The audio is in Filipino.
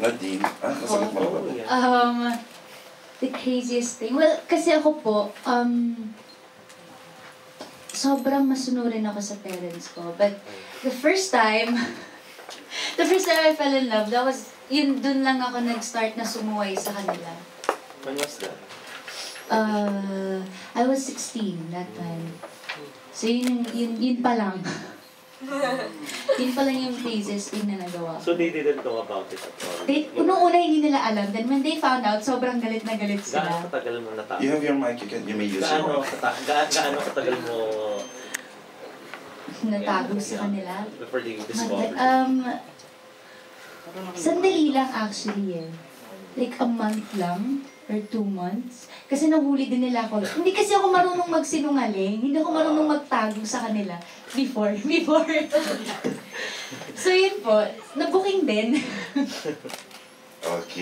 Nadine? Nasagot mo na ba? The craziest thing? Well, kasi ako po, sobrang masunurin ako sa parents ko. But the first time I fell in love, that was, dun lang ako nag-start na sumuway sa kanila. When was that? I was 16 that time. So yun pa lang. Yun pa lang yung craziest thing na nagawa. So they didn't know about it at all? Unang-una hindi nila alam. Then when they found out, sobrang galit na galit sila. Gaano katagal mo natapos? You have your mic, you may use it. Gaano katagal mo natago sa kanila? before they discovered? Sandali lang actually eh. Like a month lang or 2 months. Kasi nahuli din nila ako. Hindi kasi ako marunong magsinungaling. Hindi ako marunong magtago sa kanila. Before. So yun po, na-booking din. Okay.